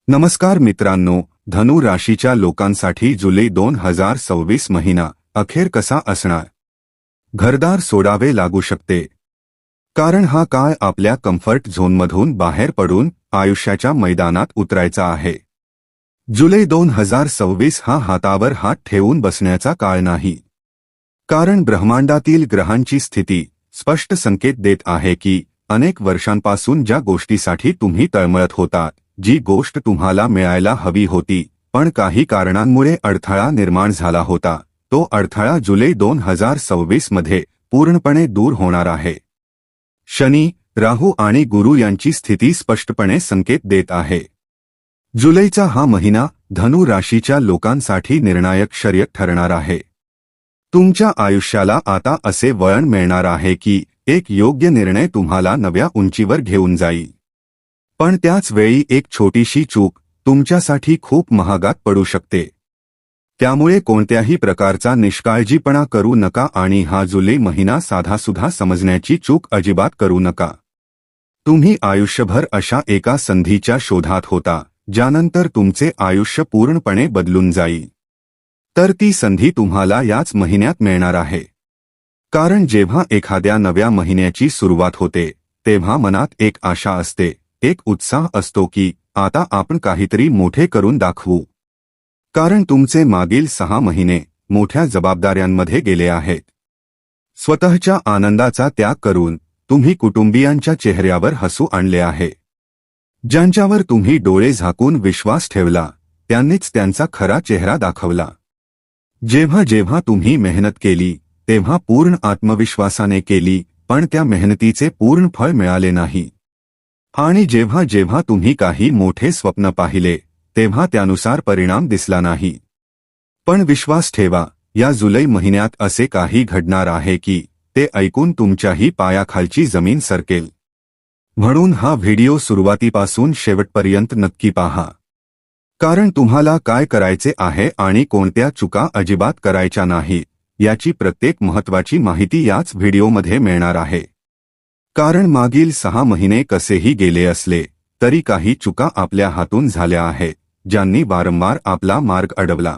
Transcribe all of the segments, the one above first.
नमस्कार मित्रांनो, धनु राशीच्या लोकांसाठी जुलै 2026 महिना अखेर कसा असणार? घरदार सोडावे लागू शकते, कारण हा काळ आपल्या कम्फर्ट झोनमधून बाहेर पडून आयुष्याच्या मैदानात उतरायचा आहे. जुलै 2026 हा हातावर हात ठेवून बसण्याचा काळ नाही, कारण ब्रह्मांडातील ग्रहांची स्थिती स्पष्ट संकेत देत आहे की अनेक वर्षांपासून ज्या गोष्टीसाठी तुम्ही तळमळत होता, जी गोष्ट तुम्हाला मिळायला हवी होती पण काही कारणांमुळे अडथळा निर्माण झाला होता, तो अडथळा जुलै 2026 मध्ये पूर्णपणे दूर होणार आहे. शनी, राहू आणि गुरु यांची स्थिती स्पष्टपणे संकेत देत आहे. जुलैचा हा महिना धनु राशीच्या लोकांसाठी निर्णायक क्षय ठरणार आहे. तुमच्या आयुष्याला आता असे वळण मिळणार आहे की एक योग्य निर्णय तुम्हाला नव्या उंचीवर घेऊन जाईल, पण त्याच वेळी एक छोटीशी चूक तुमच्यासाठी खूप महागात पडू शकते. त्यामुळे कोणत्याही प्रकारचा निष्काळजीपणा करू नका आणि हा जुलै महिना साधासुधा समजण्याची चूक अजिबात करू नका. तुम्ही आयुष्यभर अशा एका संधीच्या शोधात होता ज्यानंतर तुमचे आयुष्य पूर्णपणे बदलून जाईल. तर ती संधी तुम्हाला याच महिन्यात मिळणार आहे. कारण जेव्हा एखाद्या नव्या महिन्याची सुरुवात होते तेव्हा मनात एक आशा असते, एक उत्साह असतो की आता आपण काहीतरी मोठे करून दाखवू. कारण तुमचे मागील 6 महिने मोठ्या जबाबदाऱ्यांमध्ये गेले आहेत. स्वतःच्या आनंदाचा त्याग करून तुम्ही कुटुंबियांच्या चेहऱ्यावर हसू आणले आहे. ज्यांच्यावर तुम्ही डोळे झाकून विश्वास ठेवला त्यांनीच त्यांचा खरा चेहरा दाखवला. जेव्हा जेव्हा तुम्ही मेहनत केली तेव्हा पूर्ण आत्मविश्वासाने केली, पण त्या मेहनतीचे पूर्ण फळ मिळाले नाही. आणि जेव्हा जेव्हा तुम्ही काही मोठे स्वप्न पाहिले तेव्हा त्यानुसार परिणाम दिसला नाही. पण विश्वास ठेवा, या जुलै महिन्यात असे काही घडणार आहे की ते ऐकून तुमच्याही पायाखालची जमीन सरकेल. म्हणून हा व्हिडिओ सुरुवातीपासून शेवटपर्यंत नक्की पहा. कारण तुम्हाला काय करायचे आहे आणि कोणत्या चुका अजिबात करायच्या नाही याची प्रत्येक महत्त्वाची माहिती याच व्हिडिओमध्ये मिळणार आहे. कारण मागील 6 महिने कसेही गेले असले तरी काही चुका आपल्या हातून झाल्या आहेत, ज्यांनी वारंवार आपला मार्ग अडवला.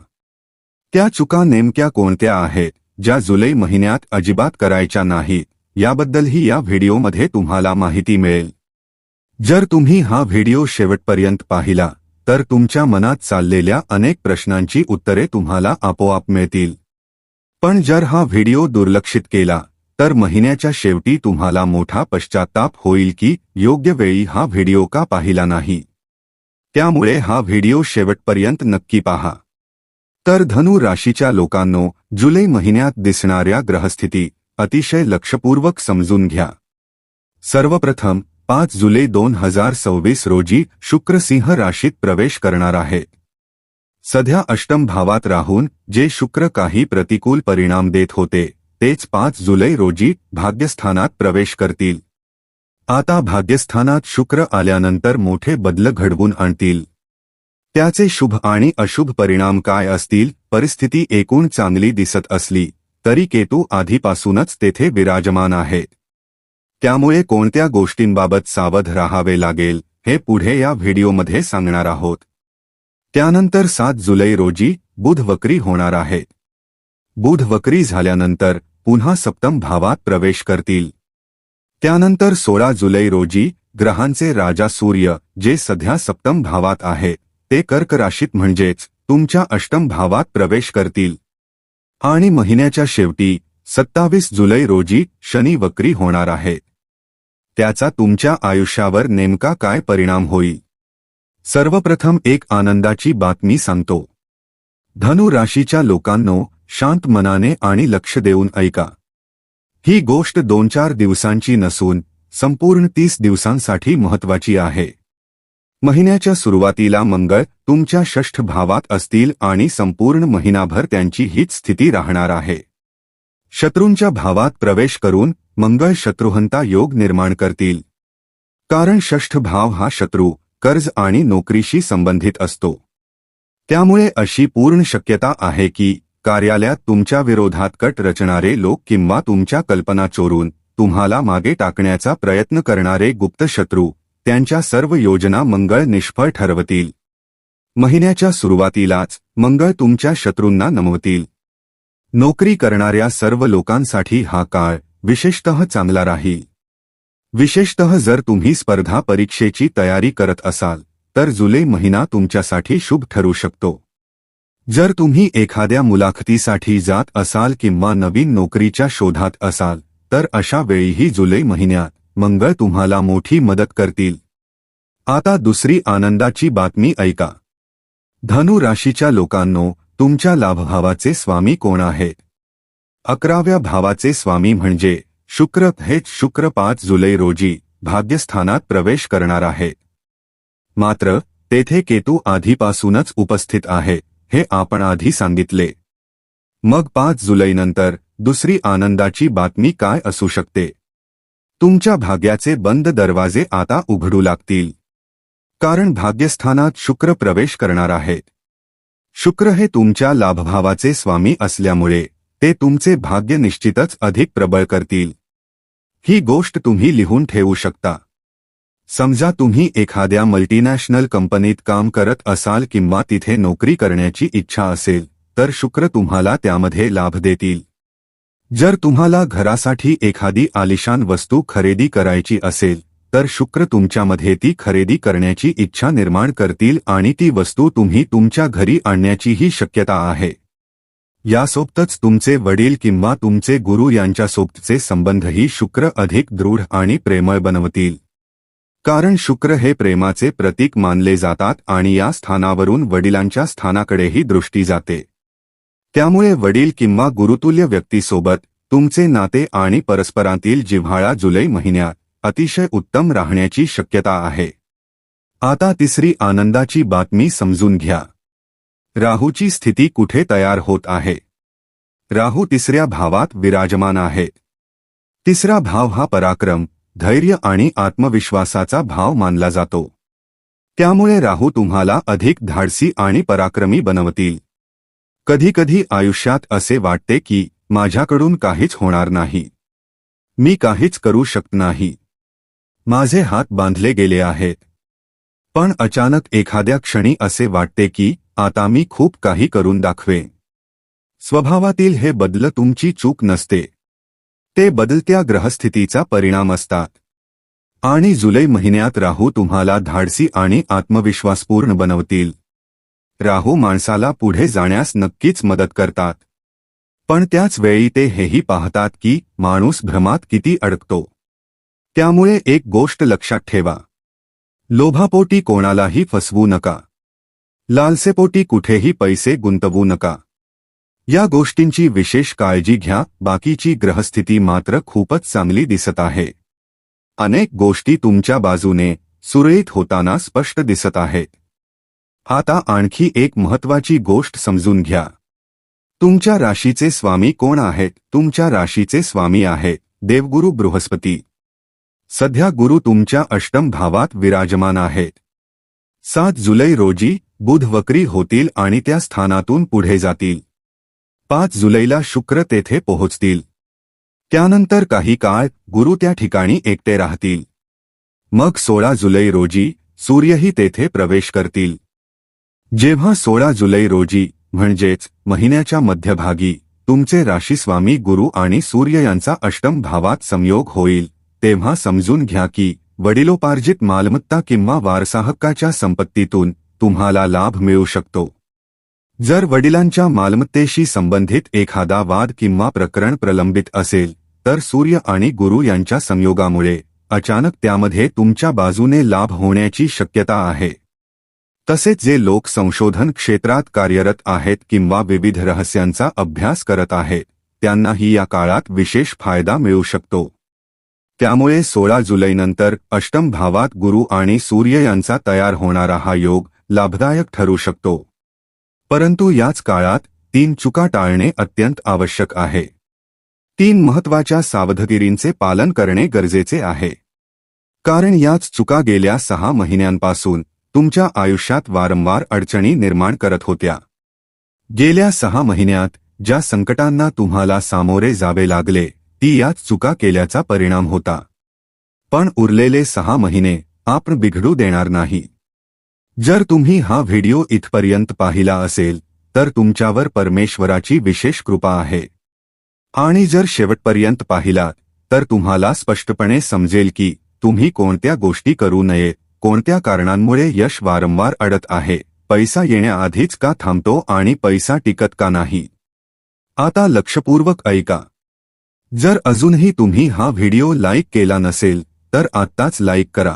त्या चुका नेमक्या कोणत्या आहेत ज्या जुलै महिन्यात अजिबात करायच्या नाहीत याबद्दलही या व्हिडिओमध्ये तुम्हाला माहिती मिळेल. जर तुम्ही हा व्हिडिओ शेवटपर्यंत पाहिला तर तुमच्या मनात चाललेल्या अनेक प्रश्नांची उत्तरे तुम्हाला आपोआप मिळतील. पण जर हा व्हिडिओ दुर्लक्षित केला तर महिन्याच्या शेवटी तुम्हाला मोठा पश्चात्ताप होईल की योग्य वेळी हा व्हिडिओ का पाहिला नाही. त्यामुळे हा व्हिडिओ शेवटपर्यंत नक्की पहा. तर धनु राशीच्या लोकांनो, जुलै महिन्यात दिसणाऱ्या ग्रहस्थिती अतिशय लक्षपूर्वक समजून घ्या. सर्वप्रथम 5 जुलै 2026 रोजी शुक्र सिंह राशीत प्रवेश करणार आहे. सध्या अष्टम भावात राहून जे शुक्र काही प्रतिकूल परिणाम देत होते तेच 5 जुलै रोजी भाग्यस्थानात प्रवेश करतील. आता भाग्यस्थानात शुक्र आल्यानंतर मोठे बदल घडवून आणतील. त्याचे शुभ आणि अशुभ परिणाम काय असतील? परिस्थिती एकूण चांगली दिसत असली तरी केतू आधीपासूनच तेथे विराजमान आहेत. त्यामुळे कोणत्या गोष्टींबाबत सावध राहावे लागेल हे पुढे या व्हिडिओमध्ये सांगणार आहोत. त्यानंतर 7 जुलै रोजी बुध वक्री होणार आहेत. बुध वक्री झाल्यानंतर पुन्हा सप्तम भावात प्रवेश करतील. त्यानंतर 16 जुलै रोजी ग्रहांचे राजा सूर्य, जे सध्या सप्तम भावात आहे, ते कर्क राशीत म्हणजेच तुमच्या अष्टम भावात प्रवेश करतील. आणि महिन्याच्या शेवटी 27 जुलै रोजी शनी वक्री होणार आहे. त्याचा तुमच्या आयुष्यावर नेमका काय परिणाम होईल? सर्वप्रथम एक आनंदाची बातमी सांगतो. धनु राशीच्या लोकांनो, शांत मनाने आणि लक्ष देऊन ऐका. ही गोष्ट 2-4 दिवसांची नसून संपूर्ण 30 दिवसांसाठी महत्त्वाची आहे. महिन्याच्या सुरुवातीला मंगळ तुमच्या षष्ठ भावात असतील आणि संपूर्ण महिनाभर त्यांची हीच स्थिती राहणार आहे. शत्रूंच्या भावात प्रवेश करून मंगळ शत्रुहंता योग निर्माण करतील. कारण षष्ठ भाव हा शत्रू, कर्ज आणि नोकरीशी संबंधित असतो. त्यामुळे अशी पूर्ण शक्यता आहे की कार्यालयात तुमच्या विरोधात कट रचणारे लोक किंवा तुमच्या कल्पना चोरून तुम्हाला मागे टाकण्याचा प्रयत्न करणारे गुप्त शत्रू त्यांच्या सर्व योजना मंगळ निष्फळ ठरवतील. महिन्याच्या सुरुवातीलाच मंगळ तुमच्या शत्रूंना नमवतील. नोकरी करणाऱ्या सर्व लोकांसाठी हा काळ विशेषतः चांगला राहील. विशेषतः जर तुम्ही स्पर्धा परीक्षेची तयारी करत असाल तर जुलै महिना तुमच्यासाठी शुभ ठरू शकतो. जर तुम्ही एखाद्या मुलाखतीसाठी जात असाल किंवा नवीन नोकरीच्या शोधात असाल तर अशा वेळीही जुलै महिन्यात मंगळ तुम्हाला मोठी मदत करतील. आता दुसरी आनंदाची बातमी ऐका. धनु राशीच्या लोकांनो, तुमच्या लाभभावाचे स्वामी कोण आहेत? 11व्या भावाचे स्वामी म्हणजे शुक्र. हेच शुक्र 5 जुलै रोजी भाग्यस्थानात प्रवेश करणार आहेत. मात्र तेथे केतू आधीपासूनच उपस्थित आहे, हे आपण आधी सांगितले. मग 5 जुलैनंतर दुसरी आनंदाची बातमी काय असू शकते? तुमच्या भाग्याचे बंद दरवाजे आता उघडू लागतील. कारण भाग्यस्थानात शुक्र प्रवेश करणार आहेत. शुक्र हे तुमच्या लाभभावाचे स्वामी असल्यामुळे ते तुमचे भाग्य निश्चितच अधिक प्रबळ करतील. ही गोष्ट तुम्ही लिहून ठेवू शकता. समजा तुम्ही एखाद्या मल्टीनॅशनल कंपनीत काम करत असाल किंवा तिथे नोकरी करण्याची इच्छा असेल तर शुक्र तुम्हाला त्यामध्ये लाभ देतील. जर तुम्हाला घरासाठी एखादी आलिशान वस्तू खरेदी करायची असेल तर शुक्र तुमच्यामध्ये ती खरेदी करण्याची इच्छा निर्माण करतील आणि ती वस्तू तुम्ही तुमच्या घरी आणण्याचीही शक्यता आहे. यासोबतच तुमचे वडील किंवा तुमचे गुरु यांच्यासोबतचे संबंधही शुक्र अधिक दृढ आणि प्रेमळ बनवतील. कारण शुक्र हे प्रेमाचे प्रतीक मानले जातात आणि या स्थानावरून वडिलांच्या स्थानाकडेही दृष्टी जाते. त्यामुळे वडील किंवा गुरुतुल्य व्यक्तीसोबत तुमचे नाते आणि परस्परांतील जिव्हाळा जुलै महिन्यात अतिशय उत्तम राहण्याची शक्यता आहे. आता तिसरी आनंदाची बातमी समजून घ्या. राहूची स्थिती कुठे तयार होत आहे? राहू 3ऱ्या भावात विराजमान आहे. 3रा भाव हा पराक्रम, धैर्य आणि आत्मविश्वासाचा भाव मानला जातो. त्यामुळे राहू तुम्हाला अधिक धाडसी आणि पराक्रमी बनवतील. कधीकधी आयुष्यात असे वाटते की माझ्याकडून काहीच होणार नाही, मी काहीच करू शकत नाही, माझे हात बांधले गेले आहेत. पण अचानक एखाद्या क्षणी असे वाटते की आता मी खूप काही करून दाखवेन. स्वभावातील हे बदल तुमची चूक नसते, ते बदलत्या ग्रहस्थितीचा परिणाम असतात. आणि जुलै महिन्यात राहू तुम्हाला धाडसी आणि आत्मविश्वासपूर्ण बनवतील. राहू माणसाला पुढे जाण्यास नक्कीच मदत करतात, पण त्याच वेळी ते हेही पाहतात की माणूस भ्रमात किती अडकतो. त्यामुळे एक गोष्ट लक्षात ठेवा, लोभापोटी कोणालाही फसवू नका. लालसेपोटी कुठेही पैसे गुंतवू नका. या गोष्टींची विशेष काळजी घ्या. बाकीची ग्रहस्थिती मात्र खूपच चांगली दिसत आहे. अनेक गोष्टी तुमच्या बाजूने सुरळीत होताना स्पष्ट दिसत आहेत. आता आणखी एक महत्त्वाची गोष्ट समजून घ्या. तुमच्या राशीचे स्वामी कोण आहेत? तुमच्या राशीचे स्वामी आहेत देवगुरु बृहस्पती. सध्या गुरु तुमच्या 8म भावात विराजमान आहेत. 7 जुलै रोजी बुध वक्री होतील आणि त्या स्थानातून पुढे जातील. 5 जुलैला शुक्र तेथे पोहोचतील. त्यानंतर काही काळ गुरु त्या ठिकाणी एकटे राहतील. मग 16 जुलै रोजी सूर्यही तेथे प्रवेश करतील. जेव्हा 16 जुलै रोजी म्हणजेच महिन्याच्या मध्यभागी तुमचे राशीस्वामी गुरु आणि सूर्य यांचा 8म भावात संयोग होईल, तेव्हा समजून घ्या की वडिलोपार्जित मालमत्ता किंवा वारसाहक्काच्या संपत्तीतून तुम्हाला लाभ मिळू शकतो. जर वडिलांच्या मालमत्तेशी संबंधित एखादा वाद किंवा प्रकरण प्रलंबित असेल तर सूर्य आणि गुरु यांच्या संयोगामुळे अचानक त्यामध्ये तुमच्या बाजूने लाभ होण्याची शक्यता आहे. तसेच जे लोक संशोधन क्षेत्रात कार्यरत आहेत किंवा विविध रहस्यांचा अभ्यास करत आहेत त्यांनाही या काळात विशेष फायदा मिळू शकतो. त्यामुळे 16 जुलैनंतर 8म भावात गुरु आणि सूर्य यांचा तयार होणारा हा योग लाभदायक ठरू शकतो. परंतु याच काळात 3 चुका टाळणे अत्यंत आवश्यक आहे. 3 महत्त्वाच्या सावधगिरींचे पालन करणे गरजेचे आहे. कारण याच चुका गेल्या 6 महिन्यांपासून तुमच्या आयुष्यात वारंवार अडचणी निर्माण करत होत्या. गेल्या 6 महिन्यात ज्या संकटांना तुम्हाला सामोरे जावे लागले ती याच चुका केल्याचा परिणाम होता. पण उरलेले 6 महिने आपण बिघडू देणार नाही. जर तुम्ही हा व्हिडिओ इथपर्यंत पाहिला असेल तर तुमच्यावर परमेश्वराची विशेष कृपा आहे आणि जर शेवटपर्यंत पाहिलात तर तुम्हाला स्पष्टपणे समजेल की तुम्ही कोणत्या गोष्टी करू नये, कोणत्या कारणांमुळे यश वारंवार अडत आहे, पैसा येण्याआधीच का थांबतो आणि पैसा टिकत का नाही. आता लक्षपूर्वक ऐका. जर अजूनही तुम्ही हा व्हिडिओ लाईक केला नसेल तर आत्ताच लाईक करा,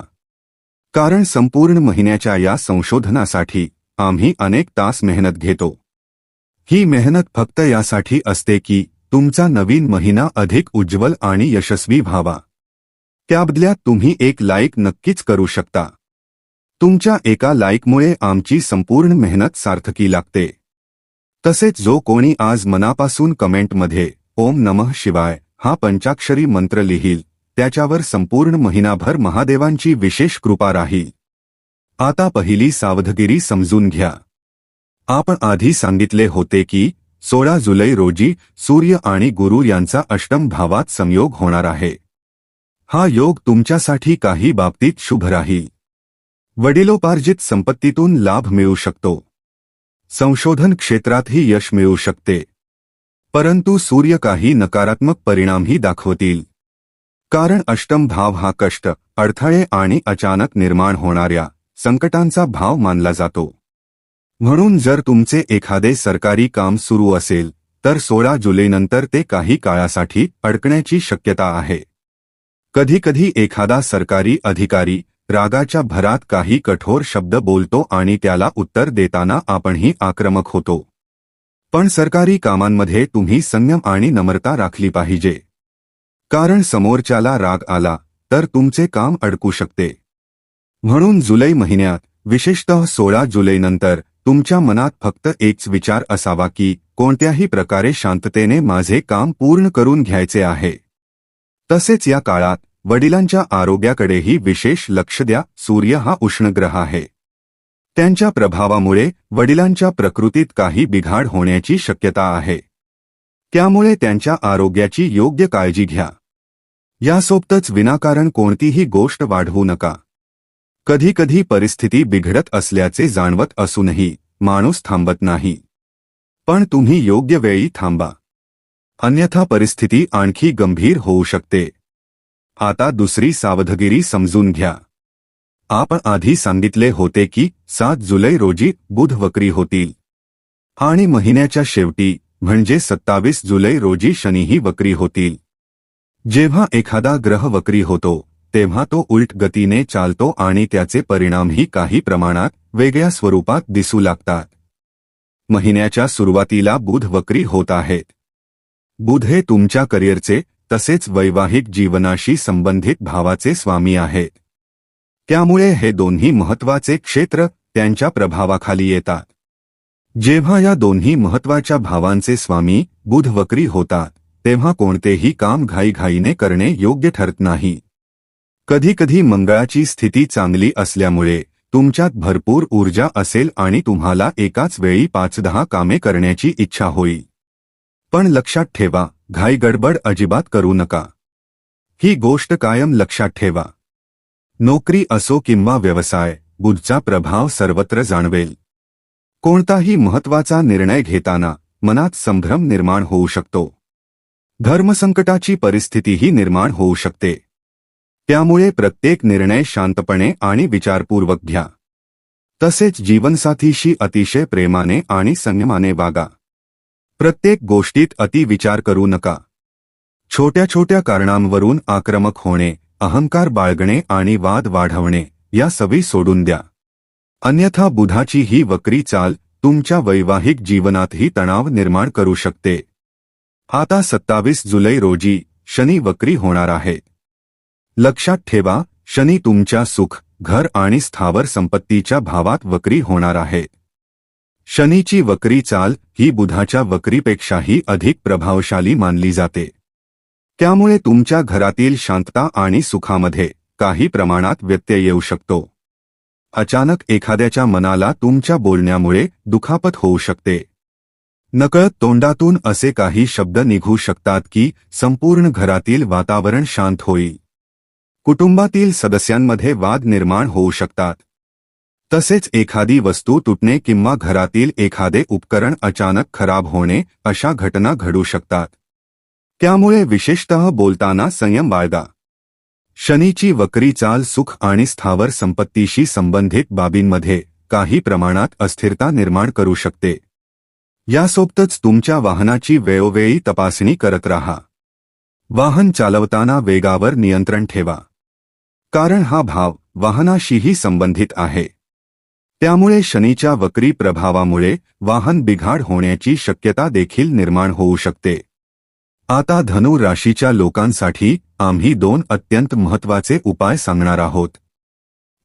कारण संपूर्ण महिन्याच्या या संशोधनासाठी आम्ही अनेक तास मेहनत घेतो. ही मेहनत फक्त यासाठी असते की तुमचा नवीन महिना अधिक उज्ज्वल आणि यशस्वी व्हावा. त्याबदल्यात तुम्ही एक लाईक नक्कीच करू शकता. तुमच्या एका लाईकमुळे आमची संपूर्ण मेहनत सार्थकी लागते. तसेच जो कोणी आज मनापासून कमेंटमध्ये ओम नमः शिवाय हा पंचाक्षरी मंत्र लिहील त्याच्यावर संपूर्ण महिनाभर महादेवांची विशेष कृपा राहील. आता पहिली सावधगिरी समजून घ्या. आपण आधी सांगितले होते की 16 जुलै रोजी सूर्य आणि गुरु यांचा अष्टम भावात संयोग होणार आहे. हा योग तुमच्यासाठी काही बाबतीत शुभ राहील. वडिलोपार्जित संपत्तीतून लाभ मिळू शकतो. संशोधन क्षेत्रातही यश मिळू शकते. परंतु सूर्य काही नकारात्मक परिणामही दाखवतील. कारण अष्टम भाव हा कष्ट, अडथळे आणि अचानक निर्माण होणाऱ्या संकटांचा भाव मानला जातो. म्हणून जर तुमचे एखादे सरकारी काम सुरू असेल तर 16 जुलैनंतर ते काही काळासाठी अडकण्याची शक्यता आहे. कधीकधी एखादा सरकारी अधिकारी रागाच्या भरात काही कठोर शब्द बोलतो आणि त्याला उत्तर देताना आपणही आक्रमक होतो. पण सरकारी कामांमध्ये तुम्ही संयम आणि नम्रता राखली पाहिजे. कारण समोरच्याला राग आला तर तुमचे काम अडकू शकते. म्हणून जुलै महिन्यात विशेषतः 16 जुलैनंतर तुमच्या मनात फक्त एकच विचार असावा की कोणत्याही प्रकारे शांततेने माझे काम पूर्ण करून घ्यायचे आहे. तसेच या काळात वडिलांच्या आरोग्याकडेही विशेष लक्ष द्या. सूर्य हा उष्णग्रह आहे. त्यांच्या प्रभावामुळे वडिलांच्या प्रकृतीत काही बिघाड होण्याची शक्यता आहे. त्यामुळे त्यांच्या आरोग्याची योग्य काळजी घ्या. यासोबतच विनाकारण कोणतीही गोष्ट वाढवू नका. कधीकधी परिस्थिती बिघडत असल्याचे जाणवत असूनही माणूस थांबत नाही. पण तुम्ही योग्य वेळी थांबा, अन्यथा परिस्थिती आणखी गंभीर होऊ शकते. आता दुसरी सावधगिरी समजून घ्या. आपण आधी सांगितले होते की 7 जुलै रोजी बुध वक्री होतील आणि महिन्याच्या शेवटी म्हणजे 27 जुलै रोजी शनीही वक्री होतील. जेव्हा एखादा ग्रह वक्री होतो तेव्हा तो उलट गतीने चालतो आणि त्याचे परिणामही काही प्रमाणात वेगळ्या स्वरूपात दिसू लागतात. महिन्याच्या सुरुवातीला बुध वक्री होत आहेत. बुध हे तुमच्या करिअरचे तसेच वैवाहिक जीवनाशी संबंधित भावाचे स्वामी आहेत. त्यामुळे हे दोन्ही महत्त्वाचे क्षेत्र त्यांच्या प्रभावाखाली येतात. जेव्हा या दोन्ही महत्त्वाच्या भावांचे स्वामी बुध वक्री होतात तेव्हा कोणतेही काम घाईघाईने करणे योग्य ठरत नाही. कधीकधी मंगळाची स्थिती चांगली असल्यामुळे तुमच्यात भरपूर ऊर्जा असेल आणि तुम्हाला एकाच वेळी 5-10 कामे करण्याची इच्छा होईल. पण लक्षात ठेवा, घाईगडबड अजिबात करू नका. ही गोष्ट कायम लक्षात ठेवा. नोकरी असो किंवा व्यवसाय, बुधचा प्रभाव सर्वत्र जाणवेल. कोणताही महत्त्वाचा निर्णय घेताना मनात संभ्रम निर्माण होऊ शकतो. धर्मसंकटाची परिस्थितीही निर्माण होऊ शकते. त्यामुळे प्रत्येक निर्णय शांतपणे आणि विचारपूर्वक घ्या. तसेच जीवनसाथीशी अतिशय प्रेमाने आणि संयमाने वागा. प्रत्येक गोष्टीत अतिविचार करू नका. छोट्या छोट्या कारणांवरून आक्रमक होणे, अहंकार बाळगणे आणि वाद वाढवणे या सवयी सोडून द्या. अन्यथा बुधाची ही वक्री चाल तुमच्या वैवाहिक जीवनातही तणाव निर्माण करू शकते. आता 27 जुलै रोजी शनी वक्री होणार आहे. लक्षात ठेवा, शनी तुमच्या सुख, घर आणि स्थावर संपत्तीच्या भावात वक्री होणार आहे. शनीची वक्री चाल ही बुधाच्या वक्रीपेक्षाही अधिक प्रभावशाली मानली जाते. त्यामुळे तुमच्या घरातील शांतता आणि सुखामध्ये काही प्रमाणात व्यत्यय येऊ शकतो. अचानक एखाद्याच्या मनाला तुमच्या बोलण्यामुळे दुखापत होऊ शकते. नकळत तोंडातून असे काही शब्द निघू शकतात की संपूर्ण घरातील वातावरण शांत होईल. कुटुंबातील सदस्यांमध्ये वाद निर्माण होऊ शकतात. तसेच एखादी वस्तू तुटणे किंवा घरातील एखादे उपकरण अचानक खराब होणे अशा घटना घडू शकतात. त्यामुळे विशेषतः बोलताना संयम बाळगा. शनीची वक्री चाल सुख आणि स्थावर संपत्तीशी संबंधित बाबींमध्ये काही प्रमाणात अस्थिरता निर्माण करू शकते. यासोबतच तुमच्या वाहनाची वेळोवेळी तपासणी करत राहा. वाहन चालवताना वेगावर नियंत्रण ठेवा, कारण हा भाव वाहनाशीही संबंधित आहे. त्यामुळे शनीच्या वक्री प्रभावामुळे वाहन बिघाड होण्याची शक्यता देखील निर्माण होऊ शकते. आता धनु राशीच्या लोकांसाठी आम्ही 2 अत्यंत महत्त्वाचे उपाय सांगणार आहोत.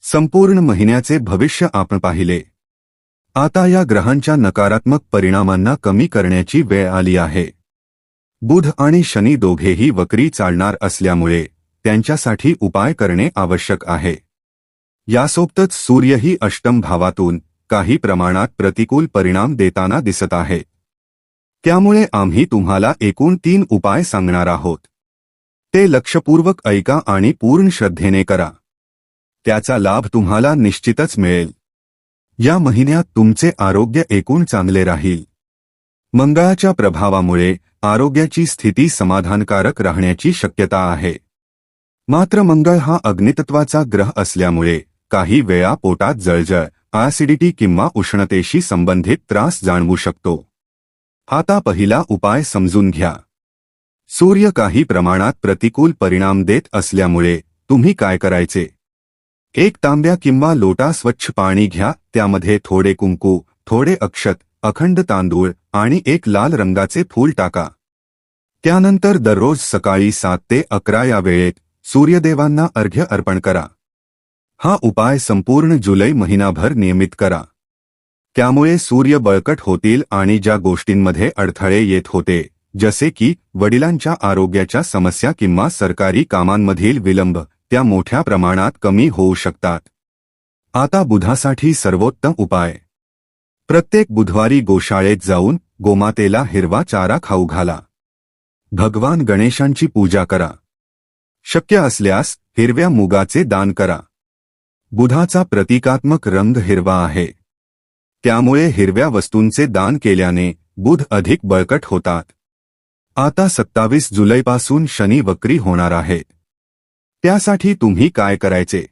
संपूर्ण महिन्याचे भविष्य आपण पाहिले. आता या ग्रहांच्या नकारात्मक परिणामांना कमी करण्याची वेळ आली आहे. बुध आणि शनी दोघेही वक्री चालणार असल्यामुळे त्यांच्यासाठी उपाय करणे आवश्यक आहे. यासोबतच सूर्यही अष्टम भावातून काही प्रमाणात प्रतिकूल परिणाम देताना दिसत आहे. त्यामुळे आम्ही तुम्हाला एकूण 3 उपाय सांगणार आहोत. ते लक्षपूर्वक ऐका आणि पूर्ण श्रद्धेने करा. त्याचा लाभ तुम्हाला निश्चितच मिळेल. या महिन्यात तुमचे आरोग्य एकूण चांगले राहील. मंगळाच्या प्रभावामुळे आरोग्याची स्थिती समाधानकारक राहण्याची शक्यता आहे. मात्र मंगळ हा अग्नितत्वाचा ग्रह असल्यामुळे काही वेळा पोटात जळजळ, ॲसिडिटी किंवा उष्णतेशी संबंधित त्रास जाणवू शकतो. आता पहिला उपाय समजून घ्या. सूर्य काही प्रमाणात प्रतिकूल परिणाम देत असल्यामुळे तुम्ही काय करायचे? एक तांब्या किंवा लोटा स्वच्छ पाणी घ्या. त्यामध्ये थोडे कुंकू, थोडे अक्षत, अखंड तांदूळ आणि एक लाल रंगाचे फूल टाका. त्यानंतर दररोज सकाळी 7 ते 11 या वेळेत सूर्यदेवांना अर्घ्य अर्पण करा. हा उपाय संपूर्ण जुलै महिनाभर नियमित करा. त्यामुळे सूर्य बळकट होतील आणि ज्या गोष्टींमध्ये अडथळे येत होते, जसे की वडिलांच्या आरोग्याच्या समस्या किंवा सरकारी कामांमधील विलंब, त्या मोठ्या प्रमाणात कमी होऊ शकतात. आता बुधासाठी सर्वोत्तम उपाय. प्रत्येक बुधवारी गोशाळेत जाऊन गोमातेला हिरवा चारा खाऊ घाला. भगवान गणेशांची पूजा करा. शक्य असल्यास हिरव्या मुगाचे दान करा. बुधाचा प्रतिकात्मक रंग हिरवा आहे. त्यामुळे हिरव्या वस्तूंचे दान केल्याने बुध अधिक बळकट होतात. आता 27 जुलैपासून शनी वक्री होणार आहेत. त्यासाठी तुम्ही काय करायचे?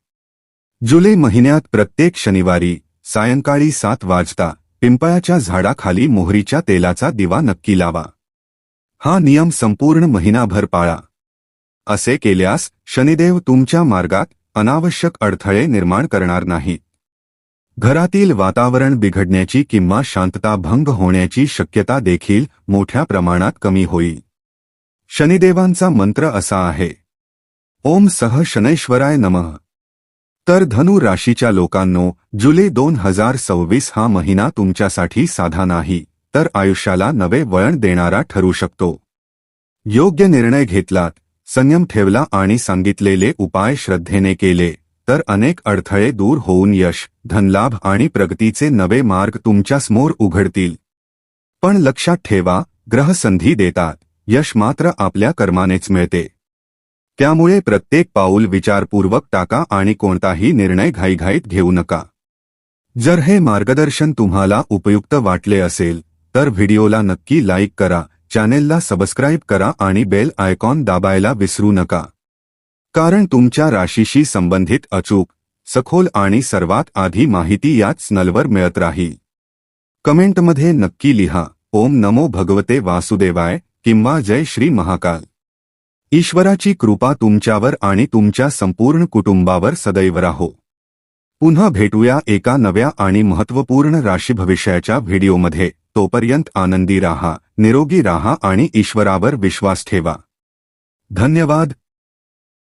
जुलै महिन्यात प्रत्येक शनिवारी सायंकाळी 7 वाजता पिंपळाच्या झाडाखाली मोहरीच्या तेलाचा दिवा नक्की लावा. हा नियम संपूर्ण महिनाभर पाळा. असे केल्यास शनिदेव तुमच्या मार्गात अनावश्यक अडथळे निर्माण करणार नाहीत. घरातील वातावरण बिघडण्याची किंवा शांतता भंग होण्याची शक्यता देखील मोठ्या प्रमाणात कमी होईल. शनिदेवांचा मंत्र असा आहे, ओम सह शनैश्वराय नमः. तर धनु राशीच्या लोकांनो, जुलै 2026 हा महिना तुमच्यासाठी साधा नाही, तर आयुष्याला नवे वळण देणारा ठरू शकतो. योग्य निर्णय घेतलात, संयम ठेवला आणि सांगितलेले उपाय श्रद्धेने केले, तर अनेक अडथळे दूर होऊन यश, धनलाभ आणि प्रगतीचे नवे मार्ग तुमच्यासमोर उघडतील. पण लक्षात ठेवा, ग्रह संधी देतात, यश मात्र आपल्या कर्मानेच मिळते. त्यामुळे प्रत्येक पाऊल विचारपूर्वक टाका आणि कोणताही निर्णय घाईघाईत घेऊ नका. जर हे मार्गदर्शन तुम्हाला उपयुक्त वाटले असेल, तर व्हिडिओला नक्की लाईक करा, चॅनेलला सबस्क्राईब करा आणि बेल आयकॉन दाबायला विसरू नका. कारण तुमच्या राशीशी संबंधित अचूक, सखोल आणि सर्वात आधी माहिती याच चॅनलवर मिळत राहील. कमेंटमध्ये नक्की लिहा, ओम नमो भगवते वासुदेवाय किंवा जय श्री महाकाल. ईश्वराची कृपा तुमच्यावर आणि तुमच्या संपूर्ण कुटुंबावर सदैव राहो. पुन्हा भेटूया एका नव्या आणि महत्त्वपूर्ण राशी भविष्याच्या व्हिडिओमध्ये. तोपर्यंत आनंदी राहा, निरोगी राहा आणि ईश्वरावर विश्वास ठेवा. धन्यवाद.